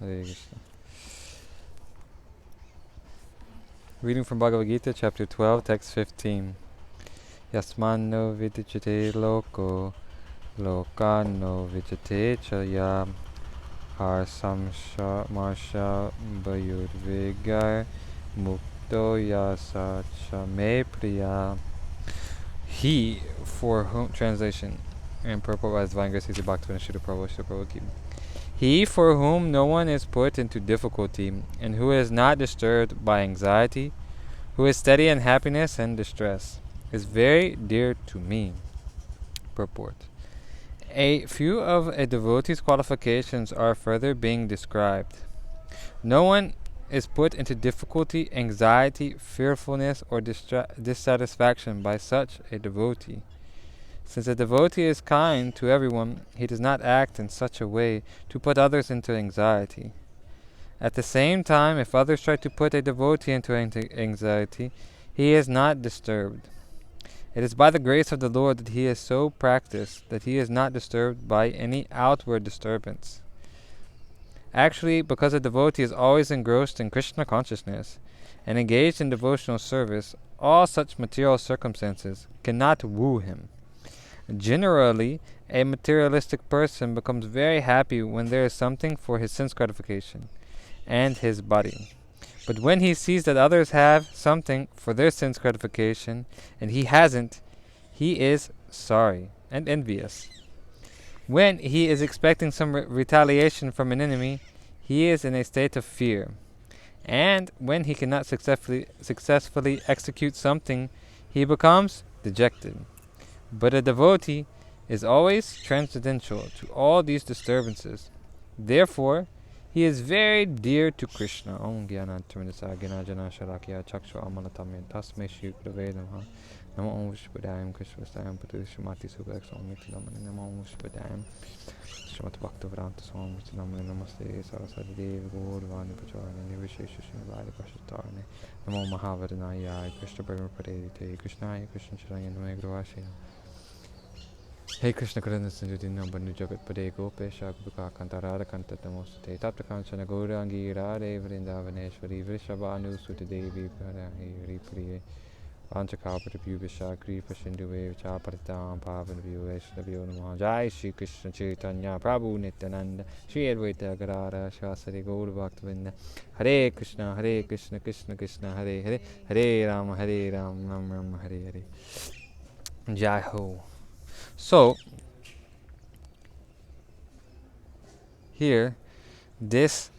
Hare Krishna. Reading from Bhagavad Gita, chapter 12, text 15. Yasmano vidichate loko, lokano vichate chaya, har samsha marsha bayurvigar, mukto yasa chame priya. He for whom, translation, and purport by His Divine Grace, Srila Bhaktivinoda Srila Prabhupada, Srila Prabhupada. He for whom no one is put into difficulty, and who is not disturbed by anxiety, who is steady in happiness and distress, is very dear to me. Purport. A few of a devotee's qualifications are further being described. No one is put into difficulty, anxiety, fearfulness, or dissatisfaction by such a devotee. Since a devotee is kind to everyone, he does not act in such a way to put others into anxiety. At the same time, if others try to put a devotee into anxiety, he is not disturbed. It is by the grace of the Lord that he is so practiced that he is not disturbed by any outward disturbance. Actually, because a devotee is always engrossed in Krishna consciousness and engaged in devotional service, all such material circumstances cannot woo him. Generally, a materialistic person becomes very happy when there is something for his sense gratification and his body. But when he sees that others have something for their sense gratification and he hasn't, he is sorry and envious. When he is expecting some retaliation from an enemy, he is in a state of fear. And when he cannot successfully execute something, he becomes dejected. But a devotee is always transcendental to all these disturbances. Therefore, he is very dear to Krishna. Om Gyana Trimidasa Gina Jana Sharakya Chaksha Amalatamya Tasme Shri Gurave Namaha. Namo Om Vishpadayam Krishna Vastayam Patishamati Subhak Swami Tidamani Namo Om Vishpadayam Shrimati Bhaktavedanta Swami Tidamani Namaste Saraswati Devi Gaurvani Pacharani Vishesha Srinivadi Pashatarani Namo Mahavadhanaya Krishna Prema Padedite Krishnaya Krishna Charanya Namo Gravashaya. Hey Krishna Karana Sindhudina Bandhu Jagat Pade Gopesha Gupika Kantarada Kanta Namostate Tapta Kanchana Gaurangi Radhe Vrindavaneshwari Vrishabhanu Sutta Devi Parahiri Priye Vanchakapata Pubisha Kripa Sindhuve Chapartam Pavan Vyu Eshnabhyo Namaha Jai Shri Krishna Chaitanya Prabhu Nityananda Shri Advaita Gadara Shasari Gaur Bhaktavinda Hare Krishna Krishna Krishna Hare Hare Hare Rama Ram Ram Hare Hare. Jai Ho. So, here, this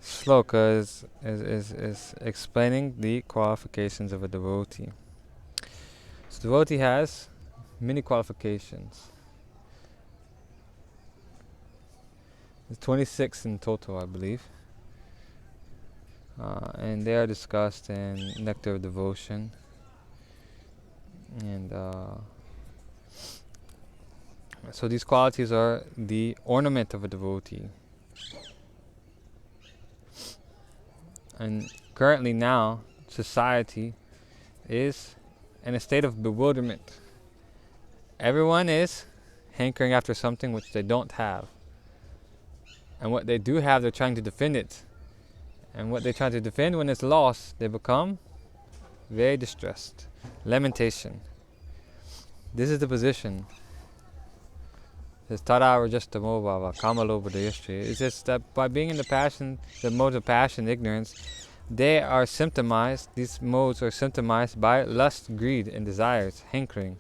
sloka is explaining the qualifications of a devotee. So, devotee has many qualifications. There's 26 in total, I believe. And they are discussed in Nectar of Devotion. And so these qualities are the ornament of a devotee. And currently now, society is in a state of bewilderment. Everyone is hankering after something which they don't have. And what they do have, they're trying to defend it. And what they try to defend, when it's lost, they become very distressed. Lamentation. This is the position. Says Tara Rajastamo Bhava, Kamaloba Dayastri. It's just that by being in the passion, the modes of passion, ignorance, they are symptomized, these modes are symptomized by lust, greed, and desires, hankering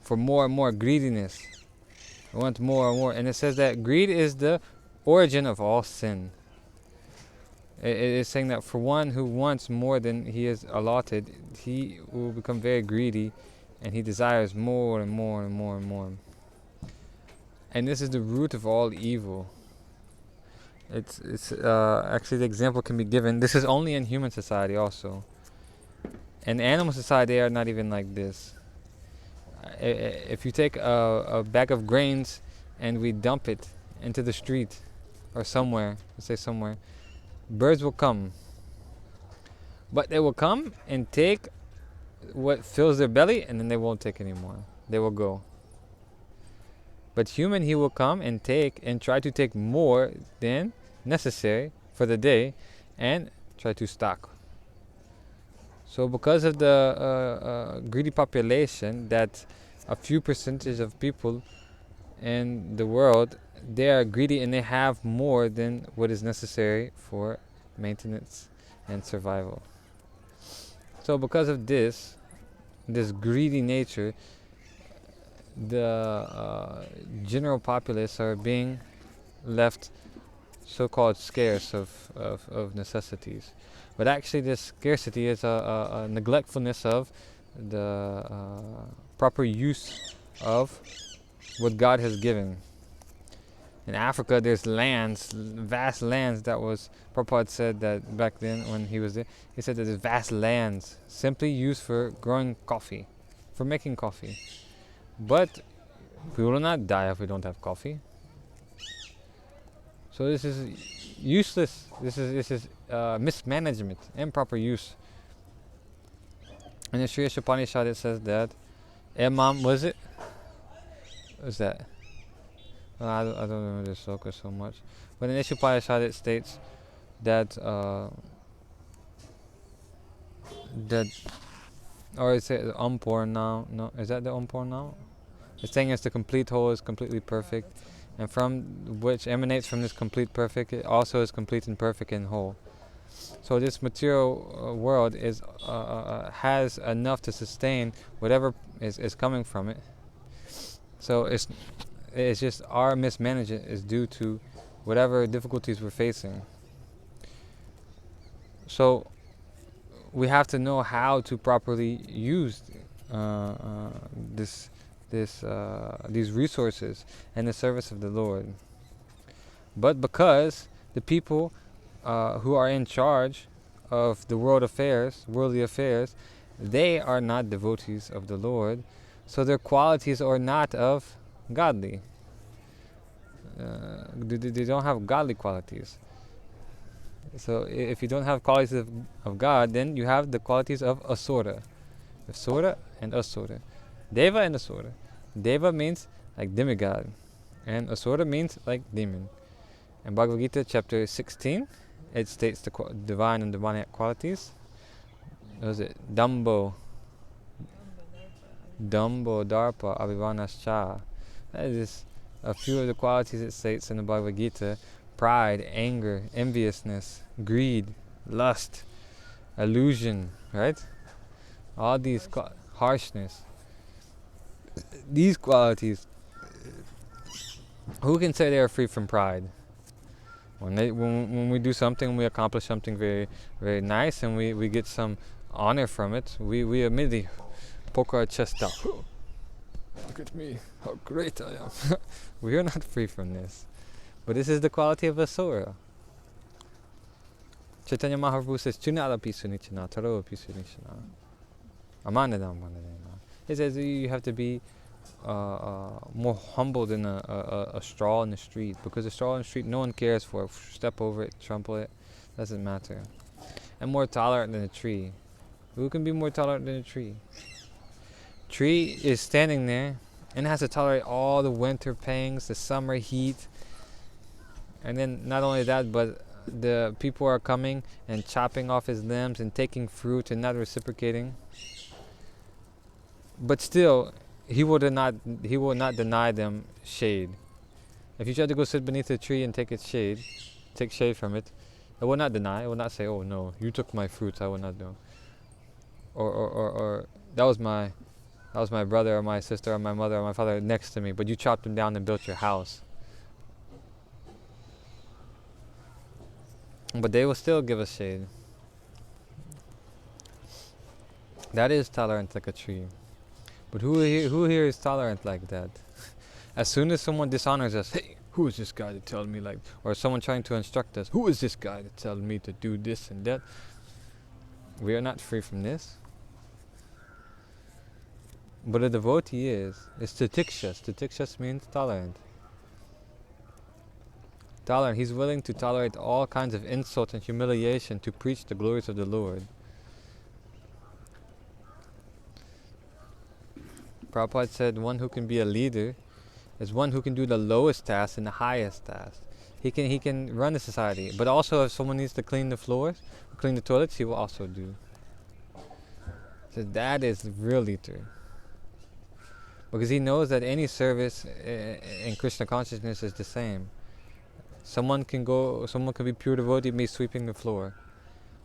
for more and more greediness. I want more and more. And it says that greed is the origin of all sin. It is saying that for one who wants more than he is allotted, he will become very greedy and he desires more and more and more and more. And this is the root of all evil. It's actually the example can be given. This is only in human society also. In animal society, they are not even like this. If you take a bag of grains and we dump it into the street or somewhere, let's say somewhere, birds will come. But they will come and take what fills their belly, and then they won't take anymore. They will go. But human, he will come and take and try to take more than necessary for the day and try to stock. So because of the greedy population, that a few percentage of people in the world, they are greedy and they have more than what is necessary for maintenance and survival. So because of this greedy nature, the general populace are being left so-called scarce of necessities. But actually this scarcity is a neglectfulness of the proper use of what God has given. In Africa, there's lands, vast lands that was, Prabhupada said that back then when he was there, he said that there's vast lands simply used for growing coffee, for making coffee. But we will not die if we don't have coffee. So this is useless. This is mismanagement, improper use. In the Sri Upanishad it says that Imam, was it? What's that? I don't remember the sloka so much. But in the Upanishad it states that that, or is it Ampur now? No, is that the Ampur now? It's saying it's the complete whole is completely perfect, and from which emanates from this complete perfect, it also is complete and perfect and whole. So this material world is has enough to sustain whatever is coming from it. So it's just our mismanagement is due to whatever difficulties we're facing. So we have to know how to properly use these resources in the service of the Lord. But because the people who are in charge of the worldly affairs, they are not devotees of the Lord, so their qualities are not of godly. They don't have godly qualities. So if you don't have qualities of God, then you have the qualities of Asura. Asura and Asura. Deva and Asura. Deva means like demigod, and Asura means like demon. In Bhagavad Gita chapter 16, it states the divine and demonic qualities. What was it? Dambo, Darpa, Abhimanascha. That is a few of the qualities it states in the Bhagavad Gita. Pride, anger, enviousness, greed, lust, illusion, right? All these harshness. These qualities, who can say they are free from pride? When we do something, we accomplish something very, very nice, and we get some honor from it, we immediately poke our chest out. Look at me, how great I am. We are not free from this. But this is the quality of Asura. Chaitanya Mahaprabhu says, Chunala pisunichana, Taro pisunichana. Amanadam. He says you have to be more humble than a straw in the street, because a straw in the street no one cares for. Step over it, trample it, doesn't matter. And more tolerant than a tree. Who can be more tolerant than a tree? Tree is standing there and has to tolerate all the winter pangs, the summer heat, and then not only that, but the people are coming and chopping off his limbs and taking fruit and not reciprocating. But still, he will not deny them shade. If you try to go sit beneath a tree and take shade from it, it will not deny. It will not say, "Oh no, you took my fruits. I will not do." Or that was my brother or my sister or my mother or my father next to me, but you chopped them down and built your house. But they will still give us shade. That is tolerant like a tree. But who here is tolerant like that? As soon as someone dishonors us, hey, who is this guy to tell me like, or someone trying to instruct us, who is this guy to tell me to do this and that? We are not free from this. But a devotee is titikshas. Titikshas means tolerant. Tolerant. He's willing to tolerate all kinds of insult and humiliation to preach the glories of the Lord. Prabhupada said one who can be a leader is one who can do the lowest task and the highest task. He can run the society. But also, if someone needs to clean the floors, clean the toilets, he will also do. So that is really true. Because he knows that any service in Krishna consciousness is the same. Someone can be pure devotee, be sweeping the floor,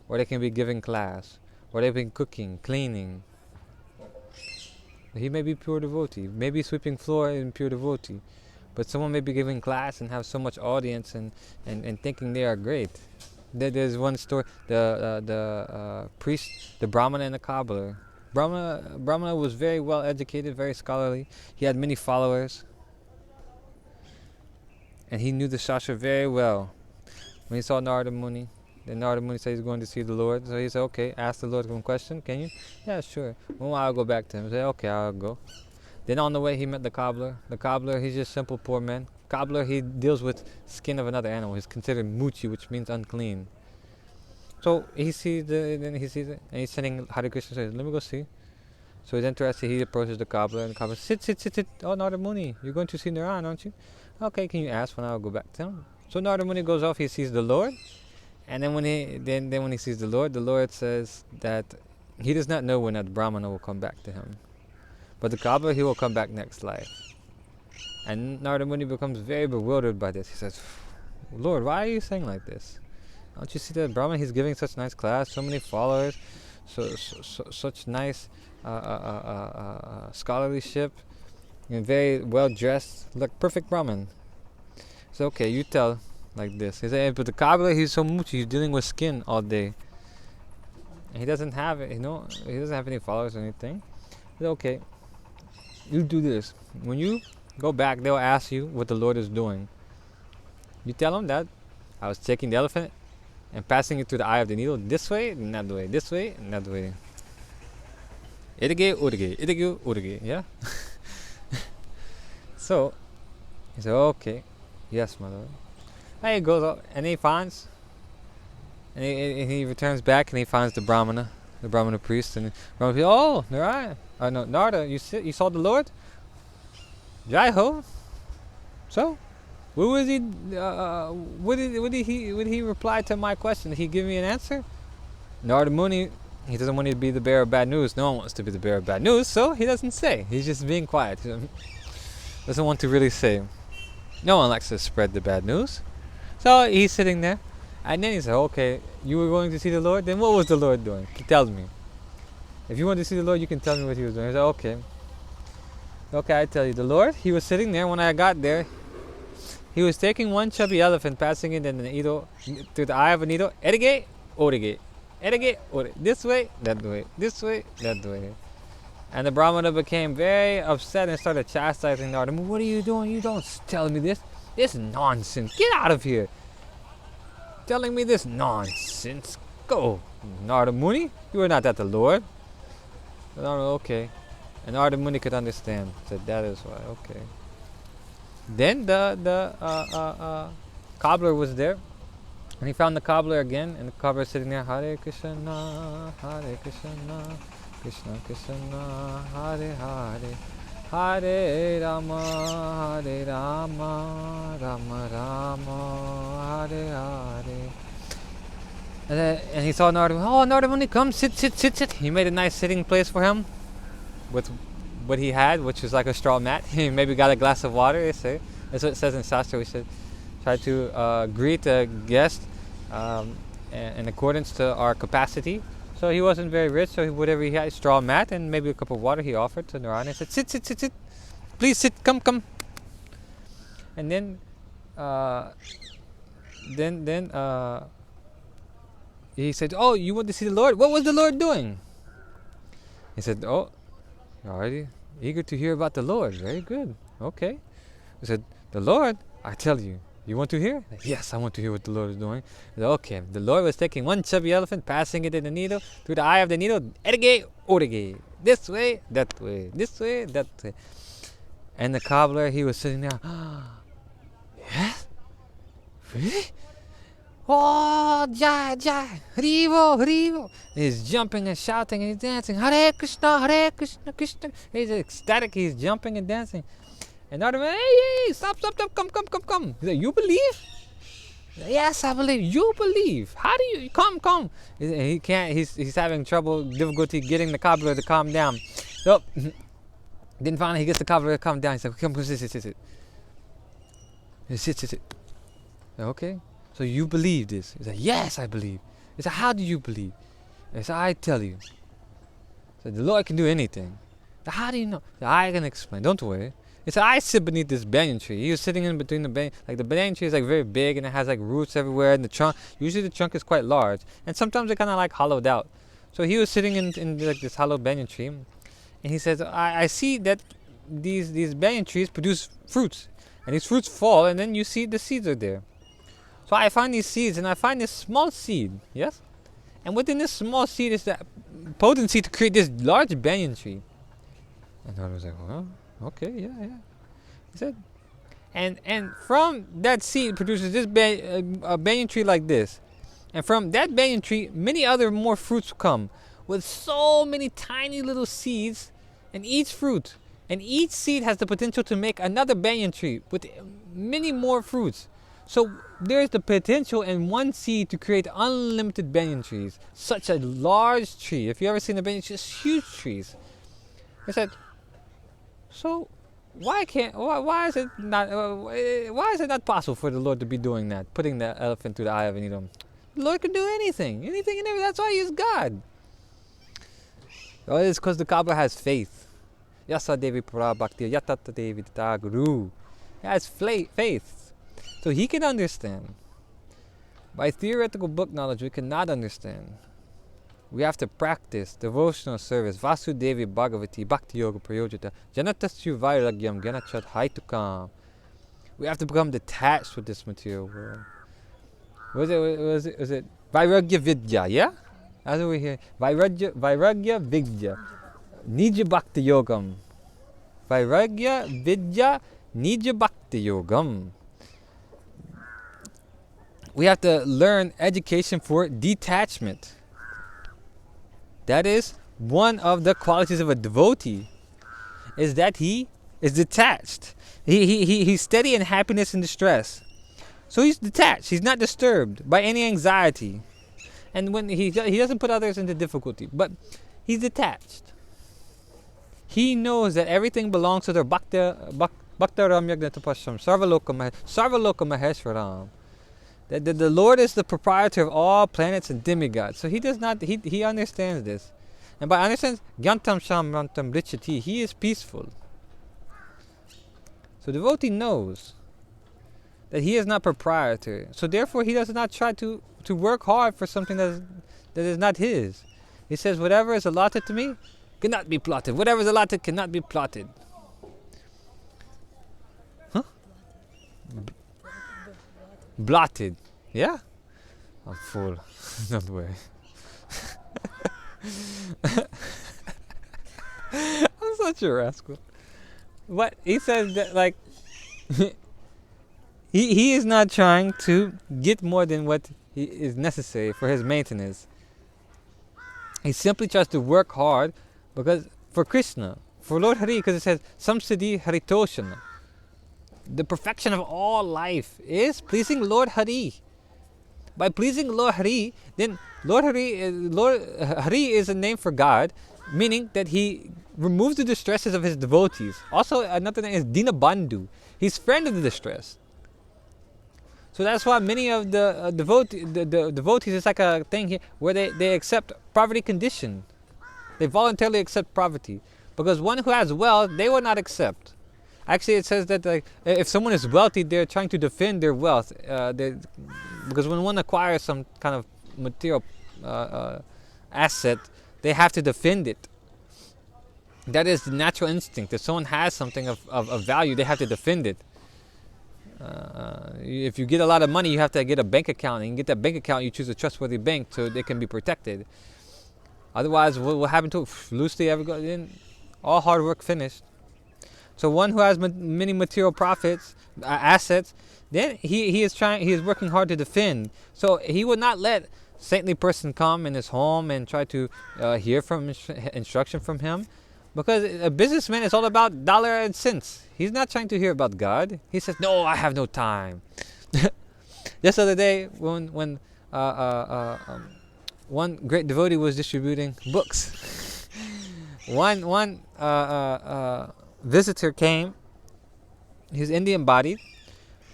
or they can be giving class, or they've been cooking, cleaning. He may be pure devotee, maybe sweeping floor in pure devotee, but someone may be giving class and have so much audience and thinking they are great. There's one story, the priest, the Brahmana and the cobbler. Brahmana was very well educated, very scholarly. He had many followers. And he knew the Shastra very well. When he saw Narada Muni, then Narada Muni said he's going to see the Lord. So he said, okay, ask the Lord one question, can you? Yeah, sure. Well, I'll go back to him. He said, okay, I'll go. Then on the way he met the cobbler. The cobbler, he's just simple poor man. Cobbler, he deals with skin of another animal. He's considered muchi, which means unclean. So he sees it, and he's saying Hare Krishna, says, let me go see. So he's interested, he approaches the cobbler, and the cobbler says, sit. Oh, Narada Muni, you're going to see Narayan, aren't you? Okay, can you ask when I'll go back to him? So Narada Muni goes off, he sees the Lord, and then when he sees the Lord says that he does not know when that Brahmana will come back to him. But the cobbler, he will come back next life. And Narada Muni becomes very bewildered by this. He says, Lord, why are you saying like this? Don't you see that Brahmana, he's giving such nice class, so many followers, such nice scholarlyship, and very well dressed, like perfect Brahmin. So okay, you tell like this. He said, but the cobbler, he's so muchi, he's dealing with skin all day. And he doesn't have it, he doesn't have any followers or anything. He said, okay, you do this. When you go back, they'll ask you what the Lord is doing. You tell them that I was taking the elephant and passing it through the eye of the needle this way and that way, this way and that way. Irige, yeah? So, he said, okay, yes, my Lord. And he goes up and he finds, and he returns back and he finds the Brahmana priest, and the Brahmana says, oh, Narayana, no, Narada, you saw the Lord? Jai ho. So, what was he? What did he reply to my question? Did he give me an answer? Narada Muni, he doesn't want to be the bearer of bad news. No one wants to be the bearer of bad news, so he doesn't say. He's just being quiet. He doesn't want to really say. No one likes to spread the bad news. So he's sitting there, and then he said, okay, you were going to see the Lord? Then what was the Lord doing? He tells me. If you want to see the Lord, you can tell me what he was doing. He said, okay. Okay, I tell you. The Lord, he was sitting there when I got there. He was taking one chubby elephant, passing it in the needle, through the eye of a needle. Erige, orige. Erige, orige. This way, that way. This way, that way. And the Brahmana became very upset and started chastising Narada. What are you doing? You don't tell me this. This nonsense. Get out of here. Telling me this nonsense. Go. Narada Muni, you are not at the Lord. Narada, okay. And Narada Muni could understand. Said, that is why. Okay. Then the cobbler was there. And he found the cobbler again. And the cobbler is sitting there. Hare Krishna, Hare Krishna. Krishna Krishna, Hare Hare, Hare Rama, Hare Rama, Rama Rama, Hare Hare. And he saw Narada. Oh, Narada Muni, come, sit. He made a nice sitting place for him with what he had, which was like a straw mat. He maybe got a glass of water, they say. That's what it says in Shastra. We should try to greet a guest in accordance to our capacity. So he wasn't very rich, so whatever he had, a straw mat and maybe a cup of water, he offered to Narayana. He said, sit. Please sit, come. And then he said, oh, you want to see the Lord? What was the Lord doing? He said, oh, you're already eager to hear about the Lord. Very good. Okay. He said, the Lord, I tell you. You want to hear? Yes, I want to hear what the Lord is doing. Said, okay, the Lord was taking one chubby elephant, passing it in the needle, through the eye of the needle, erige, orige. This way, that way. This way, that way. And the cobbler, he was sitting there. Yes? Really? Oh, Jai, Haribo. He's jumping and shouting and he's dancing. Hare Krishna, Krishna. He's ecstatic, he's jumping and dancing. And Narada, hey, stop, come. He said, you believe? Yes, I believe. You believe. How do you come? He can't. He's having difficulty getting the cobbler to calm down. Nope. Then finally he gets the cobbler to calm down. He said, "Come, sit. Sit. Okay. So you believe this?" He said, "Yes, I believe." He said, "How do you believe?" He said, "I tell you." He said, "The Lord can do anything." He said, "How do you know?" He said, "I can explain. Don't worry." He said, "I sit beneath this banyan tree." He was sitting in between the banyan. Like the banyan tree is like very big and it has like roots everywhere, and the trunk. Usually the trunk is quite large, and sometimes it kind of like hollowed out. So he was sitting in like this hollow banyan tree, and he says, I see that these banyan trees produce fruits, and these fruits fall, and then you see the seeds are there. So I find these seeds, and I find this small seed, yes, and within this small seed is the potency to create this large banyan tree." And I was like, "Well, okay, yeah." He said, and from that seed produces this a banyan tree like this, and from that banyan tree, many other more fruits come, with so many tiny little seeds, in each fruit, and each seed has the potential to make another banyan tree with many more fruits. So there's the potential in one seed to create unlimited banyan trees. Such a large tree. If you ever seen a banyan tree, it's huge trees. I said, so why is it not possible for the Lord to be doing that, putting the elephant through the eye of a needle? The Lord can do anything and everything. That's why He's God. Well, it's because the Kaaba has faith. Yasa Devi Parabhakti Yatata Devi Guru. He has faith. So he can understand. By theoretical book knowledge, we cannot understand. We have to practice devotional service. Vasudevi Bhagavati Bhakti Yoga Prayojita Janatasyu Vairagyam Ganachat Haitukam. We have to become detached with this material world. Was it Vairagya Vidya, yeah? That's what we hear. Vairagya Vidya. Nija Bhakti Yogam. Vairagya Vidya Nija Bhakti Yogam. We have to learn education for detachment. That is one of the qualities of a devotee, is that he is detached. He's steady in happiness and distress. So he's detached. He's not disturbed by any anxiety. And when he doesn't put others into difficulty, but he's detached. He knows that everything belongs to their Bhaktaram Yagnatapasham Sarvaloka Maheshwaram. That the Lord is the proprietor of all planets and demigods. So he does not. He understands this, and by understands Gyantam Shamrantam Richati, he is peaceful. So the devotee knows that he is not proprietary. So therefore, he does not try to work hard for something that is not his. He says, whatever is allotted to me cannot be plotted. Whatever is allotted cannot be plotted. Huh? Blotted. Yeah? I'm full. Don't worry. I'm such a rascal. But he says that, like, he is not trying to get more than what is necessary for his maintenance. He simply tries to work hard because for Krishna, for Lord Hari, because it says Samsiddhi Haritoshana. The perfection of all life is pleasing Lord Hari. By pleasing Lord Hari, then Lord Hari is a name for God, meaning that he removes the distresses of his devotees. Also, another name is Dinabandhu. He's friend of the distress. So that's why many of the devotees, it's like a thing here where they accept poverty condition. They voluntarily accept poverty. Because one who has wealth, they will not accept. Actually, it says that if someone is wealthy, they're trying to defend their wealth. Because when one acquires some kind of material asset, they have to defend it. That is the natural instinct. If someone has something of value, they have to defend it. If you get a lot of money, you have to get a bank account. And you get that bank account, you choose a trustworthy bank so they can be protected. Otherwise, what will happen to it? Loosely, all hard work finished. So one who has many material profits, assets, then he is working hard to defend. So he would not let saintly person come in his home and try to hear from instruction from him, because a businessman is all about dollar and cents. He's not trying to hear about God. He says, "No, I have no time." This other day, when one great devotee was distributing books, one visitor came. He's Indian bodied,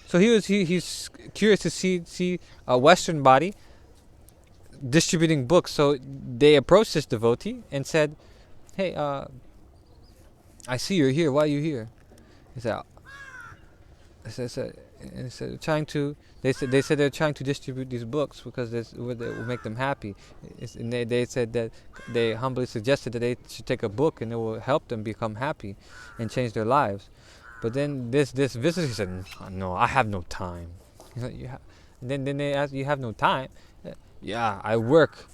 so he's curious to see a Western body distributing books. So they approached this devotee and said, "Hey, I see you're here. Why are you here?" He said, trying to. They said they're trying to distribute these books because it will make them happy. And they said that they humbly suggested that they should take a book and it will help them become happy and change their lives. But then this visitor said, "No, I have no time." Then they asked, "You have no time?" "Yeah, I work.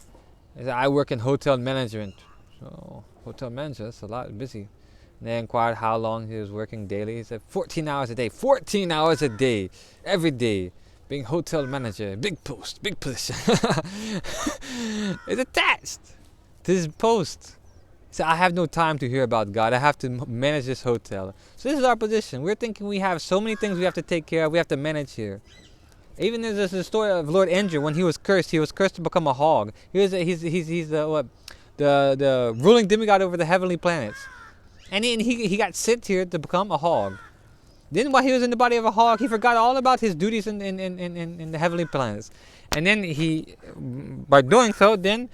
I work in hotel management." "Oh, hotel management, that's a lot, busy." And they inquired how long he was working daily. He said 14 hours a day. 14 hours a day, every day, being hotel manager, big post, big position. It's attached to his post. So I have no time to hear about God. I have to manage this hotel. So this is our position. We're thinking we have so many things we have to take care of. We have to manage here. Even there's the story of Lord Indra. When he was cursed to become a hog. He's the ruling demigod over the heavenly planets. And he got sent here to become a hog. Then while he was in the body of a hog, he forgot all about his duties in the heavenly planets. And then by doing so, then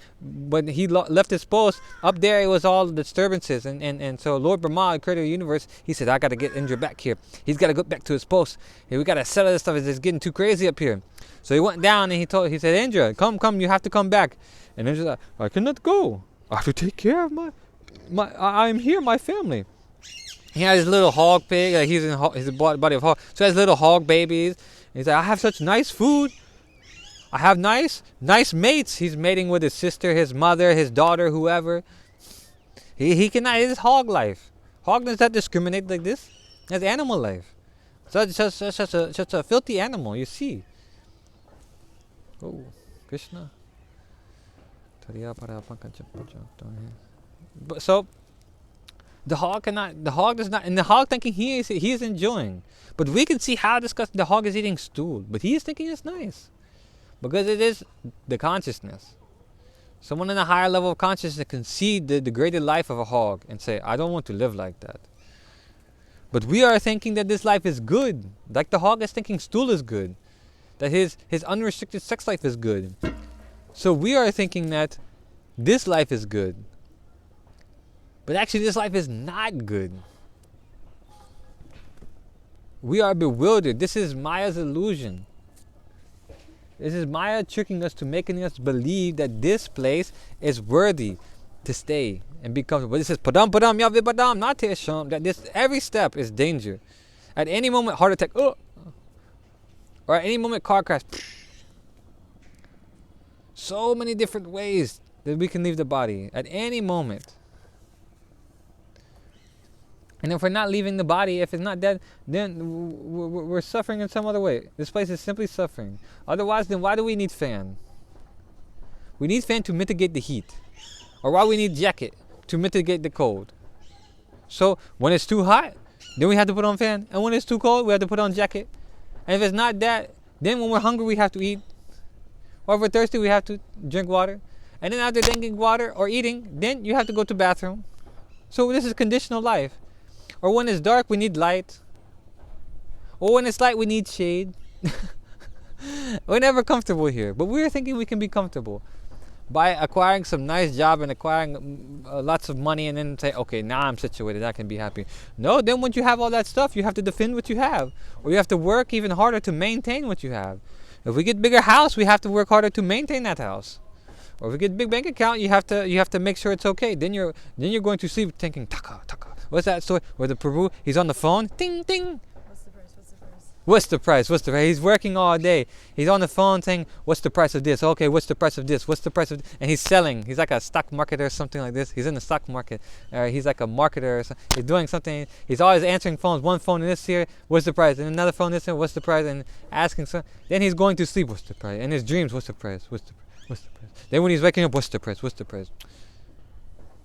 when he left his post, up there it was all disturbances. And so Lord Brahma, creator of the universe, he said, "I got to get Indra back here. He's got to go back to his post. Hey, we got to settle this stuff. It's getting too crazy up here." So he went down and he said, "Indra, come, you have to come back." And Indra's like, "I cannot go. I have to take care of I'm here, my family." He had his little hog pig, like he's in his body of hog. So he has little hog babies. And he's like, "I have such nice food. I have nice mates." He's mating with his sister, his mother, his daughter, whoever. He cannot. It's hog life. Hog does not discriminate like this. That's animal life. So it's just a filthy animal. You see. Oh, Krishna. But so the hog does not, and the hog thinking he is enjoying. But we can see how disgusting the hog is eating stool. But he is thinking it's nice. Because it is the consciousness. Someone in a higher level of consciousness can see the degraded life of a hog and say, "I don't want to live like that." But we are thinking that this life is good. Like the hog is thinking stool is good. That his unrestricted sex life is good. So we are thinking that this life is good. But actually this life is not good. We are bewildered. This is Maya's illusion. This is Maya tricking us to making us believe that this place is worthy to stay and be comfortable. This is padam padam yavi padam not tesham. That this every step is danger. At any moment heart attack, or at any moment car crash. So many different ways that we can leave the body at any moment. And if we're not leaving the body, if it's not dead, then we're suffering in some other way. This place is simply suffering. Otherwise, then why do we need fan? We need fan to mitigate the heat. Or why we need jacket to mitigate the cold. So when it's too hot, then we have to put on fan. And when it's too cold, we have to put on jacket. And if it's not that, then when we're hungry, we have to eat. Or if we're thirsty, we have to drink water. And then after drinking water or eating, then you have to go to the bathroom. So this is conditional life. Or when it's dark, we need light. Or when it's light, we need shade. We're never comfortable here. But we're thinking we can be comfortable by acquiring some nice job and acquiring lots of money and then say, "Okay, now I'm situated, I can be happy." No, then once you have all that stuff, you have to defend what you have. Or you have to work even harder to maintain what you have. If we get bigger house, we have to work harder to maintain that house. Or if we get big bank account, you have to make sure it's okay. Then you're going to sleep thinking, "Taka, taka." What's that story? Where the Prabhu, he's on the phone, ding, ding. What's the price? He's working all day. He's on the phone saying, "What's the price of this?" "Okay, what's the price of this? What's the price of this?" And he's selling. He's like a stock marketer or something like this. He's in the stock market. He's like a marketer or something. He's doing something. He's always answering phones. One phone in this here, "What's the price?" And another phone this here, "What's the price?" And asking something. Then he's going to sleep, "What's the price?" In his dreams, "What's the price? What's the price? What's the price?" Then when he's waking up, "What's the price? What's the price?"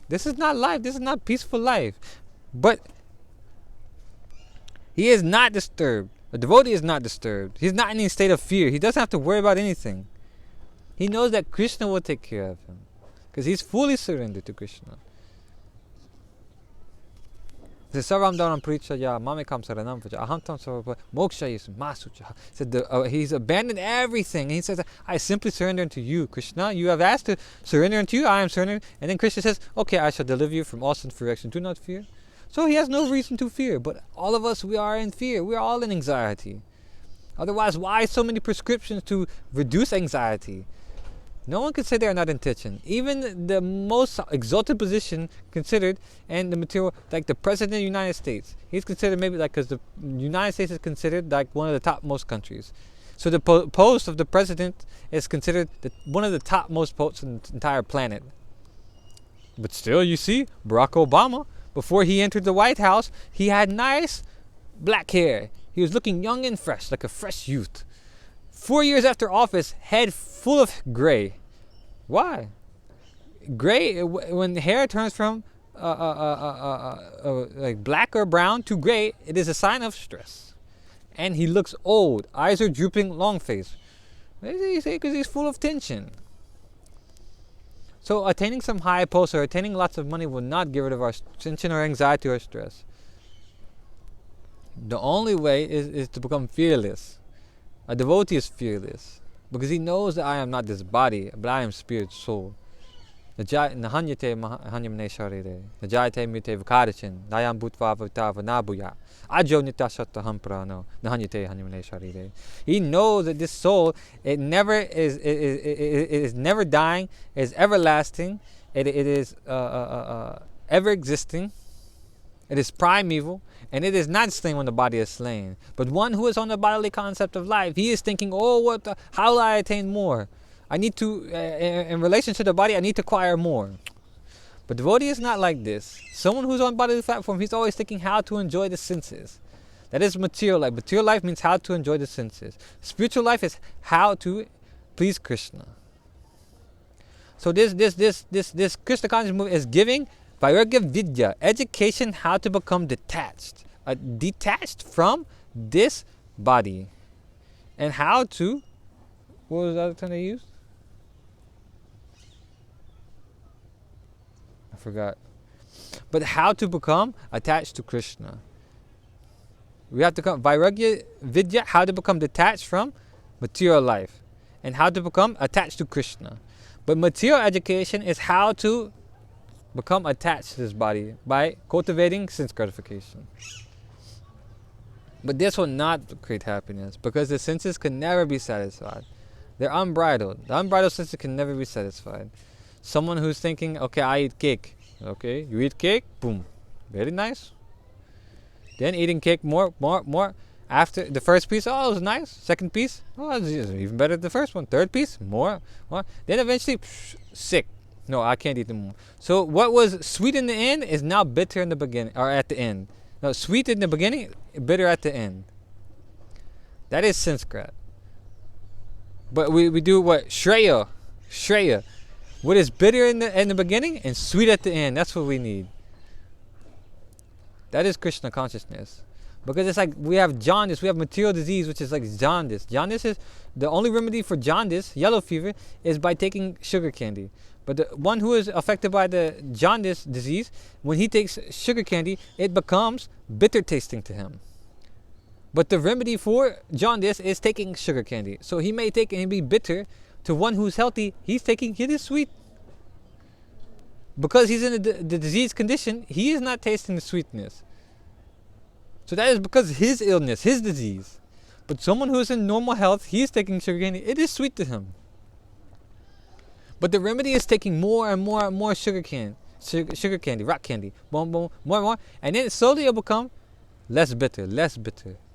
This is not life. This is not peaceful life. But he is not disturbed A devotee is not disturbed. He's not in any state of fear. He doesn't have to worry about anything. He knows that Krishna will take care of him, because he's fully surrendered to Krishna. Said he's abandoned everything. He says, I simply surrender unto you, Krishna. You have asked to surrender unto you, I am surrendering. And then Krishna says, okay, I shall deliver you from all sinful action. Do not fear. So he has no reason to fear. But all of us, we are in fear. We are all in anxiety. Otherwise, why so many prescriptions to reduce anxiety? No one can say they are not in tension. Even the most exalted position considered, and the material, like the President of the United States, he's considered maybe like, because the United States is considered like one of the topmost countries. So the post of the President is considered one of the topmost posts on the entire planet. But still, you see, Barack Obama, before he entered the White House, he had nice black hair. He was looking young and fresh, like a fresh youth. 4 years after office, head full of gray. Why? Gray, when the hair turns from like black or brown to gray, it is a sign of stress. And he looks old. Eyes are drooping, long face. Because he's full of tension. So attaining some high post or attaining lots of money will not get rid of our tension or anxiety or stress. The only way is to become fearless. A devotee is fearless, because he knows that I am not this body, but I am spirit soul. Nahanyate hanyamne sharire. Najayate mute vkarachin. Nayam bhutva avitava nabuya. Ajo nitashatta hamprano. Nahanyate hanyamne sharire. He knows that this soul, it never is never dying, is everlasting, it is ever existing, it is primeval, and it is not slain when the body is slain. But one who is on the bodily concept of life, he is thinking, oh, how will I attain more? I need to, in relation to the body, I need to acquire more. But devotee is not like this. Someone who's on bodily platform, he's always thinking how to enjoy the senses. That is material life. Material life means how to enjoy the senses. Spiritual life is how to please Krishna. So this Krishna consciousness movement is giving Vairagya Vidya, education how to become detached. Detached from this body. And how to, what was the other term they used? I forgot. But how to become attached to Krishna. We have to come, Vairagya Vidya, how to become detached from material life. And how to become attached to Krishna. But material education is how to become attached to this body by cultivating sense gratification. But this will not create happiness, because the senses can never be satisfied. They're unbridled. The unbridled senses can never be satisfied. Someone who's thinking, okay, I eat cake. Okay, you eat cake, boom, very nice. Then eating cake more. After the first piece, oh, it was nice. Second piece, oh, it was even better than the first one. Third piece, more. Then eventually, sick. No, I can't eat them more. So what was sweet in the end is now bitter in the beginning, or at the end. No, sweet in the beginning, bitter at the end. That is sanskrit. But we do what? Shreya. What is bitter in the beginning and sweet at the end. That's what we need. That is Krishna consciousness. Because it's like we have jaundice, we have material disease, which is like jaundice. Jaundice is the only remedy for jaundice, yellow fever, is by taking sugar candy. But the one who is affected by the jaundice disease, when he takes sugar candy, it becomes bitter tasting to him. But the remedy for jaundice is taking sugar candy. So he may take and be bitter. To one who's healthy, he's taking it is sweet. Because he's in the disease condition, he is not tasting the sweetness. So that is because his illness, his disease. But someone who is in normal health, he is taking sugar candy, it is sweet to him. But the remedy is taking more and more sugar candy, rock candy, more, and then slowly it'll become less bitter,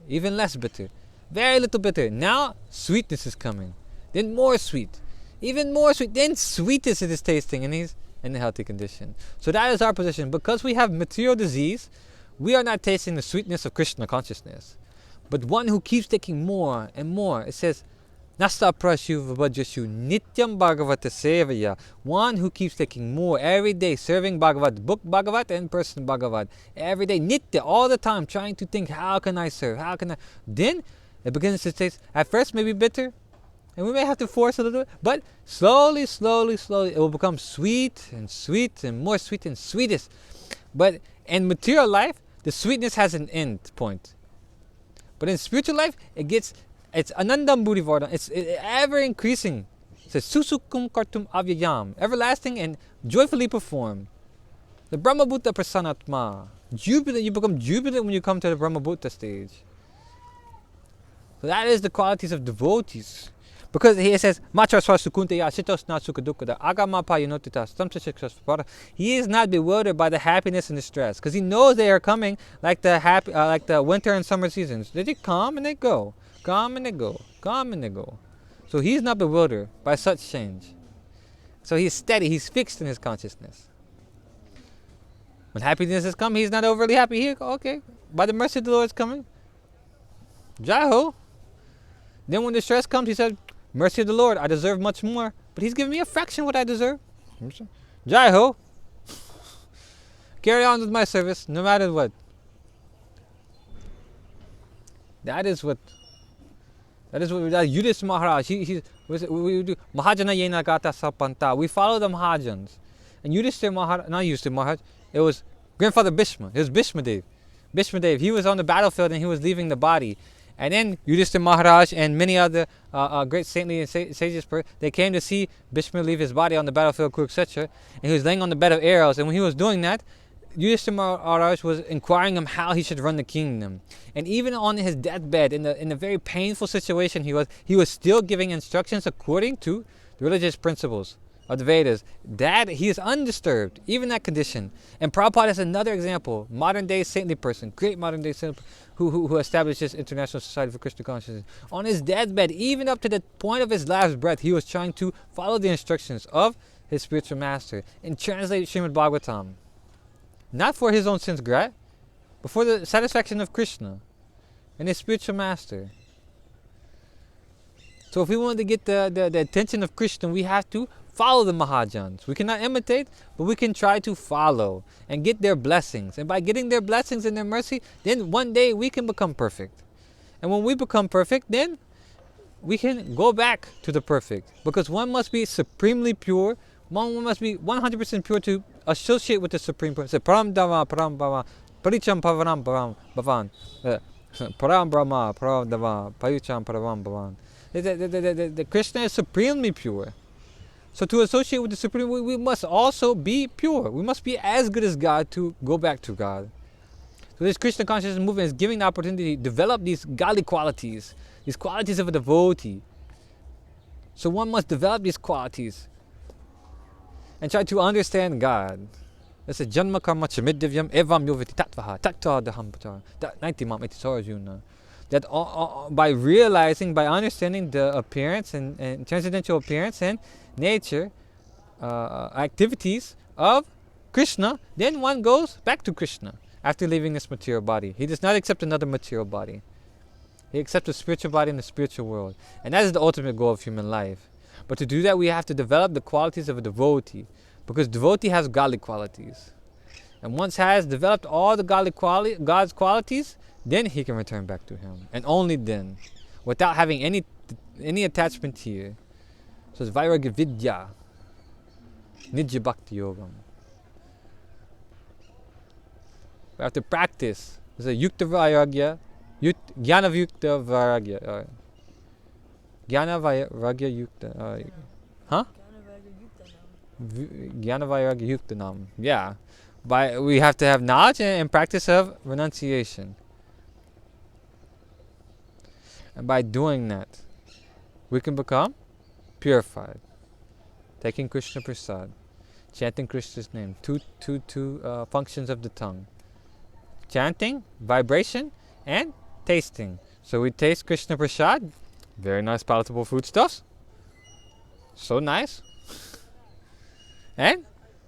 even less bitter, very little bitter. Now sweetness is coming, then more sweet, even more sweet, then sweetness it is tasting, and he's in a healthy condition. So that is our position. Because we have material disease, we are not tasting the sweetness of Krishna consciousness. But one who keeps taking more and more, it says, Nasta prashu vajashu nityam bhagavata sevaya. One who keeps taking more every day, serving Bhagavat, book Bhagavat and person Bhagavat. Every day, nitya, all the time, trying to think, how can I serve? How can I? Then it begins to taste, at first maybe bitter, and we may have to force a little bit, but slowly, slowly, slowly, it will become sweet and sweet and more sweet and sweetest. But in material life, the sweetness has an end point. But in spiritual life, it's anandam buddhivardhan. It's ever increasing. It says susukum kartum avyayam, everlasting and joyfully perform. The Brahmabhuta prasanatma. Jubilant, you become jubilant when you come to the Brahmabhuta stage. So that is the qualities of devotees. Because he says, he is not bewildered by the happiness and the stress, because he knows they are coming like the winter and summer seasons. They just come and they go, come and they go, come and they go. So he's not bewildered by such change. So he's steady, he's fixed in his consciousness. When happiness has come, he's not overly happy. Here, okay, by the mercy of the Lord is coming. Jai Ho. Then when the stress comes, he said, mercy of the Lord, I deserve much more, but he's giving me a fraction of what I deserve. Jai Ho. Carry on with my service, no matter what. That is what Yudhishthira Maharaj, we do Mahajana Yena Gata Sapanta. We follow the Mahajans. And Yudhishthira Maharaj, not Yudhishthira Maharaj, it was grandfather Bhishma. It was Bhishma Dev. Bhishma Dev, he was on the battlefield and he was leaving the body. And then Yudhishthira Maharaj and many other great saintly and sages, they came to see Bhishma leave his body on the battlefield, Kurukshetra, and he was laying on the bed of arrows. And when he was doing that, Yudhishthira Maharaj was inquiring him how he should run the kingdom. And even on his deathbed, in a very painful situation he was still giving instructions according to the religious principles of the Vedas. That he is undisturbed, even that condition. And Prabhupada is another example, modern day saintly person, great modern day saintly person, who established this International Society for Krishna Consciousness. On his deathbed, even up to the point of his last breath, he was trying to follow the instructions of his spiritual master and translate Srimad Bhagavatam. Not for his own sins, but for the satisfaction of Krishna and his spiritual master. So if we want to get the attention of Krishna, we have to follow the Mahajans. We cannot imitate, but we can try to follow and get their blessings. And by getting their blessings and their mercy, then one day we can become perfect. And when we become perfect, then we can go back to the perfect. Because one must be supremely pure. One must be 100% pure to associate with the Supreme Person. Param Dhamma, Param Bhava, Paricham Pavaram Bhavan. Param Brahma, Param Dhamma, Paricham Paravam Bhavan. The Krishna is supremely pure. So to associate with the Supreme, we must also be pure. We must be as good as God to go back to God. So this Krishna consciousness movement is giving the opportunity to develop these godly qualities, these qualities of a devotee. So one must develop these qualities and try to understand God. That's a janma karma chamidivyam evam yoviti tatvaha tattva dahampachara. That 90 mam iti Arjuna. That by realizing, by understanding the appearance and transcendental appearance and nature, activities of Krishna, then one goes back to Krishna after leaving this material body. He does not accept another material body. He accepts a spiritual body in the spiritual world. And that is the ultimate goal of human life. But to do that, we have to develop the qualities of a devotee, because devotee has godly qualities. And once has developed all the God's qualities, then he can return back to him. And only then, without having any attachment here. So it's Vairagya Vidya, Nijya Bhakti Yogam. We have to practice. There's a Yukta Vairagya, Jnana Yukta Vairagya. Jnana Vairagya Yukta. Jnana Vairagya Yuktanam. Yeah. We have to have knowledge and practice of renunciation. And by doing that, we can become purified. Taking Krishna Prasad, chanting Krishna's name, two functions of the tongue. Chanting, vibration, and tasting. So we taste Krishna Prasad, very nice palatable foodstuffs. So nice. And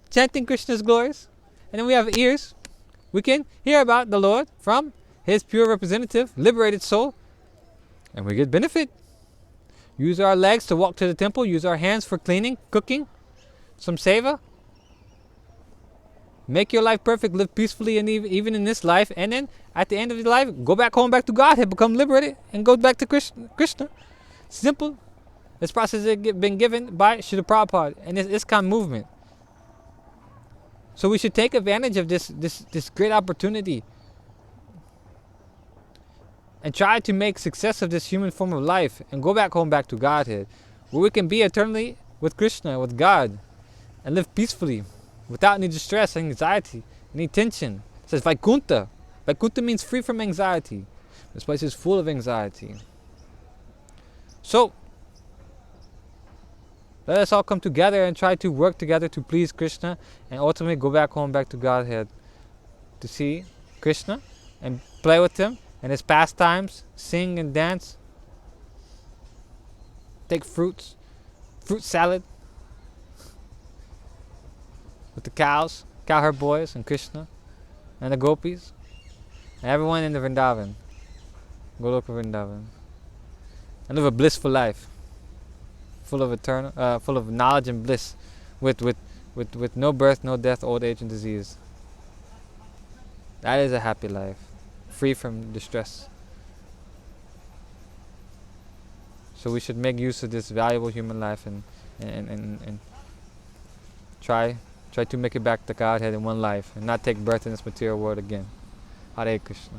chanting Krishna's glories. And then we have ears. We can hear about the Lord from his pure representative, liberated soul. And we get benefit. Use our legs to walk to the temple. Use our hands for cleaning, cooking, some seva. Make your life perfect. Live peacefully, and even in this life. And then at the end of your life, go back home, back to Godhead, become liberated, and go back to Krishna. Simple. This process has been given by Srila Prabhupada and this ISKCON movement. So we should take advantage of this great opportunity and try to make success of this human form of life and go back home, back to Godhead, where we can be eternally with Krishna, with God, and live peacefully without any distress, anxiety, any tension. It says Vaikuntha. Vaikuntha means free from anxiety. This place is full of anxiety. So let us all come together and try to work together to please Krishna and ultimately go back home, back to Godhead, to see Krishna and play with him and his pastimes, sing and dance, take fruit salad with the cows, cowherd boys and Krishna and the gopis and everyone in the Vrindavan, Goloka Vrindavan, and live a blissful life, full of knowledge and bliss, with no birth, no death, old age and disease. That is a happy life, free from distress. So we should make use of this valuable human life and try to make it back to Godhead in one life and not take birth in this material world again. Hare Krishna.